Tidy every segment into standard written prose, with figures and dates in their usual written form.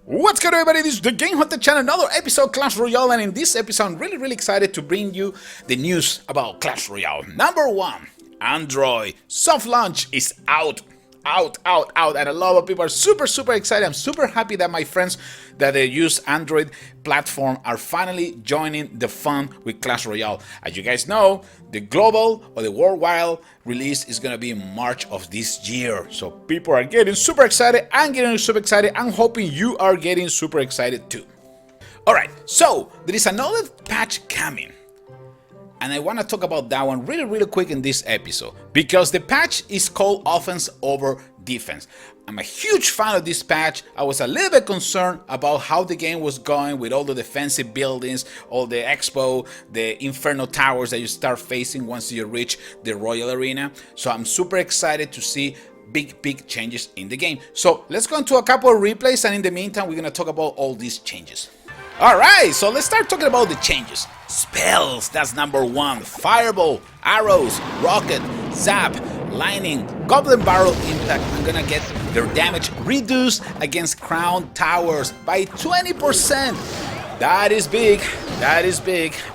What's good, everybody? This is the TheGameHuntah channel, another episode of Clash Royale, and in this episode I'm really excited to bring you the news about Clash Royale. Number one, Android soft launch is out, and a lot of people are super excited. I'm super happy that my friends that they use Android platform are finally joining the fun with Clash Royale. As you guys know, the global or the worldwide release is gonna be in March of this year. So people are getting super excited. I'm getting super excited. I'm hoping you are getting super excited too. Alright, so there is another patch coming. And I want to talk about that one really quick in this episode, because the patch is called Offense Over Defense. I'm a huge fan of this patch. I was a little bit concerned about how the game was going with all the defensive buildings, all the expo, the Inferno towers that you start facing once you reach the Royal Arena. So I'm super excited to see big changes in the game. So let's go into a couple of replays, and in the meantime we're going to talk about all these changes. Alright, so let's start talking about the changes. Spells, that's number one. Fireball, arrows, rocket, zap, lightning, goblin barrel impact. I'm gonna get their damage reduced against crown towers by 20%. That is big.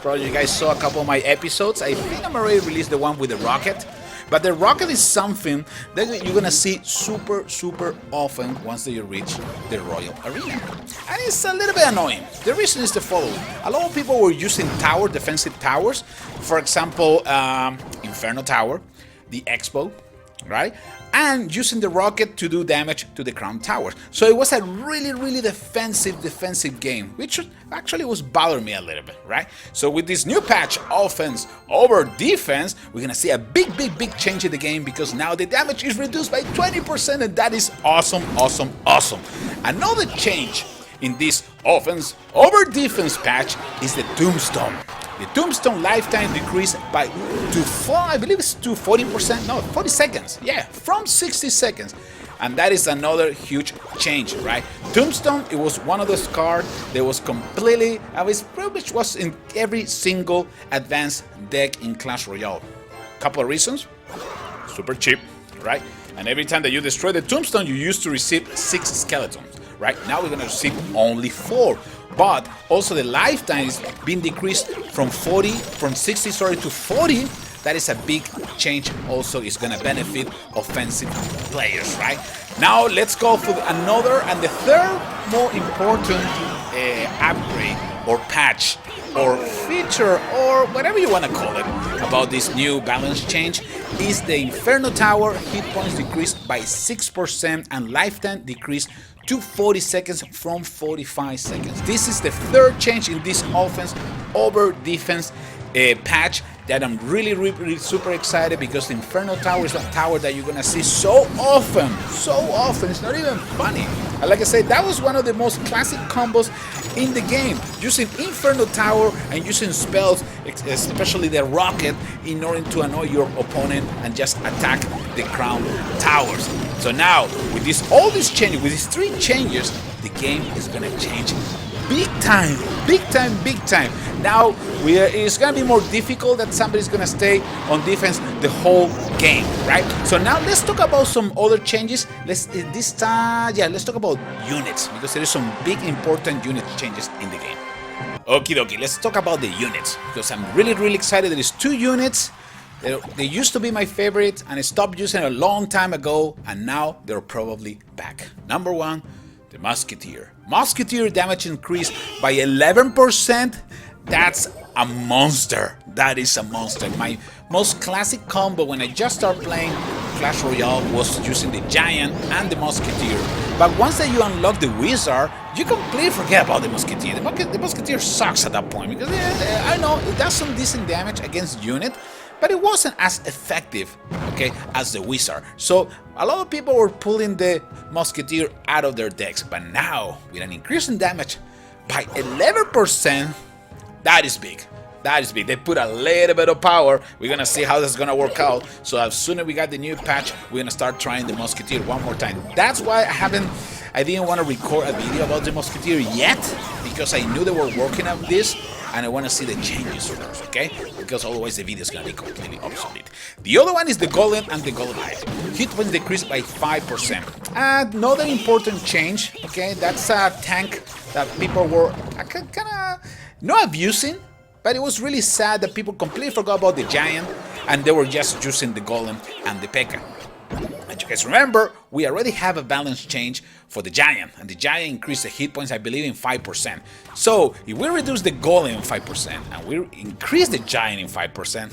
Probably you guys saw a couple of my episodes. I think I'm already released the one with the rocket. But the rocket is something that you're gonna see super often once you reach the Royal Arena. And it's a little bit annoying. The reason is the following. A lot of people were using defensive towers. For example, Inferno Tower, the Expo, right? And using the rocket to do damage to the crown towers. So it was a really defensive game, which actually was bothering me a little bit, right? So with this new patch, Offense Over Defense, we're gonna see a big change in the game, because now the damage is reduced by 20%, and that is awesome. Another change in this Offense Over Defense patch is the Tombstone. The Tombstone lifetime decreased by I believe it's to 40%, no, 40 seconds. Yeah, from 60 seconds. And that is another huge change, right? Tombstone, it was one of those cards that was completely, which was in every single advanced deck in Clash Royale. Couple of reasons. Super cheap, right? And every time that you destroy the Tombstone, you used to receive 6 skeletons. Right now we're gonna receive only 4, but also the lifetime is being decreased from 60 to 40. That is a big change. Also, it's gonna benefit offensive players. Right now, let's go for another and the third more important upgrade or patch or feature or whatever you want to call it about this new balance change is the Inferno Tower hit points decreased by 6% and lifetime decreased to 40 seconds from 45 seconds. This is the third change in this Offense Over Defense patch that I'm really super excited, because the Inferno Tower is a tower that you're gonna see so often. It's not even funny. And like I said, that was one of the most classic combos in the game, using Inferno Tower and using spells, especially the rocket, in order to annoy your opponent and just attack the crown towers. So now with all these changes, with these 3 changes, the game is gonna change big time. Now it's gonna be more difficult that somebody's gonna stay on defense the whole game, right? So now let's talk about some other changes. Let's talk about units, because there is some big important unit changes in the game. Okie dokie, let's talk about the units, because I'm really excited. There is 2 units. They used to be my favorite, and I stopped using it a long time ago, and now they're probably back. Number one, the Musketeer. Musketeer damage increased by 11%. That's a monster. That is a monster. My most classic combo when I just started playing Clash Royale was using the Giant and the Musketeer. But once that you unlock the Wizard, you completely forget about the Musketeer. The Musketeer sucks at that point, because I know it does some decent damage against unit, but it wasn't as effective, okay, as the Wizard. So a lot of people were pulling the Musketeer out of their decks, but now with an increase in damage by 11%, that is big. They put a little bit of power. We're gonna see how this is gonna work out. So as soon as we got the new patch, we're gonna start trying the Musketeer one more time. That's why I didn't want to record a video about the Musketeer yet, because I knew they were working on this, and I want to see the changes first, okay? Because otherwise the video is going to be completely obsolete. The other one is the Golem and the Golemite. Hit points decreased by 5%. Another important change, okay? That's a tank that people were kind of not abusing, but it was really sad that people completely forgot about the Giant, and they were just using the Golem and the P.E.K.K.A. And you guys remember, we already have a balance change for the Giant, and the Giant increased the hit points, I believe, in 5%. So, if we reduce the Golem in 5%, and we increase the Giant in 5%,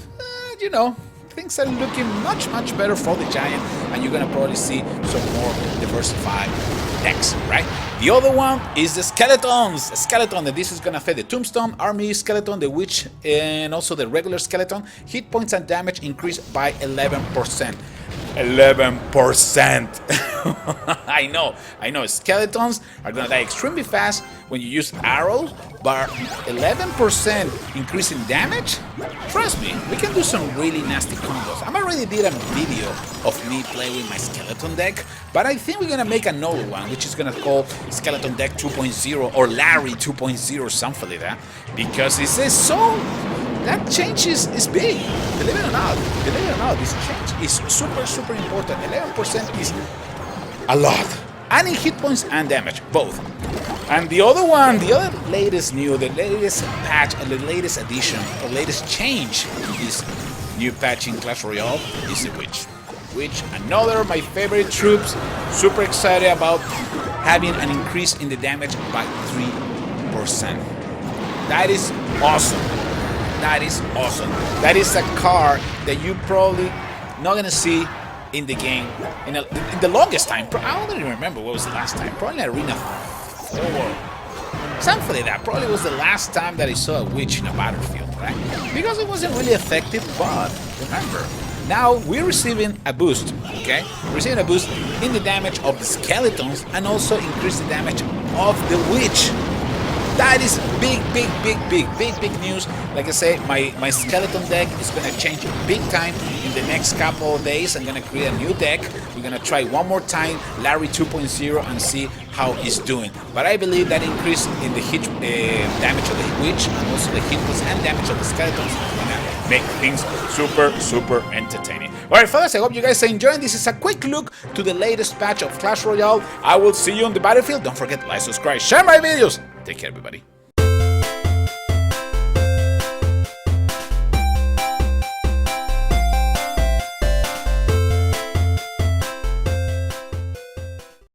you know, things are looking much better for the Giant, and you're gonna probably see some more diversified decks, right? The other one is the Skeletons. A Skeleton, and this is gonna affect the Tombstone, Army Skeleton, the Witch, and also the regular Skeleton. Hit points and damage increased by 11%. 11%. I know. Skeletons are gonna die extremely fast when you use arrows, but 11% increase in damage? Trust me, we can do some really nasty combos. I already did a video of me playing with my skeleton deck, but I think we're gonna make another one, which is gonna call Skeleton Deck 2.0 or Larry 2.0 or something like that, because it says so. That change is big. Believe it or not, this change is super important. 11% is a lot. And in hit points and damage, both. And the other one, the other latest new, the latest patch, and the latest addition, the latest change to this new patch in Clash Royale is the Witch. Witch, another of my favorite troops. Super excited about having an increase in the damage by 3%. That is awesome. That is awesome. That is a card that you probably not gonna see in the game in the longest time. I don't even remember what was the last time. Probably Arena 4. Something like that. Probably was the last time that I saw a Witch in a battlefield, right? Because it wasn't really effective, but remember, now we're receiving a boost, okay? We're receiving a boost in the damage of the Skeletons and also increase the damage of the Witch. That is big news. Like I say, my skeleton deck is gonna change big time in the next couple of days. I'm gonna create a new deck. We're gonna try one more time Larry 2.0 and see how it's doing. But I believe that increase in the hit damage of the Witch and also the hit points and damage of the Skeletons is gonna make things super entertaining. Alright fellas, I hope you guys are enjoying. This is a quick look to the latest patch of Clash Royale. I will see you on the battlefield. Don't forget to like, subscribe, share my videos. Take care, everybody.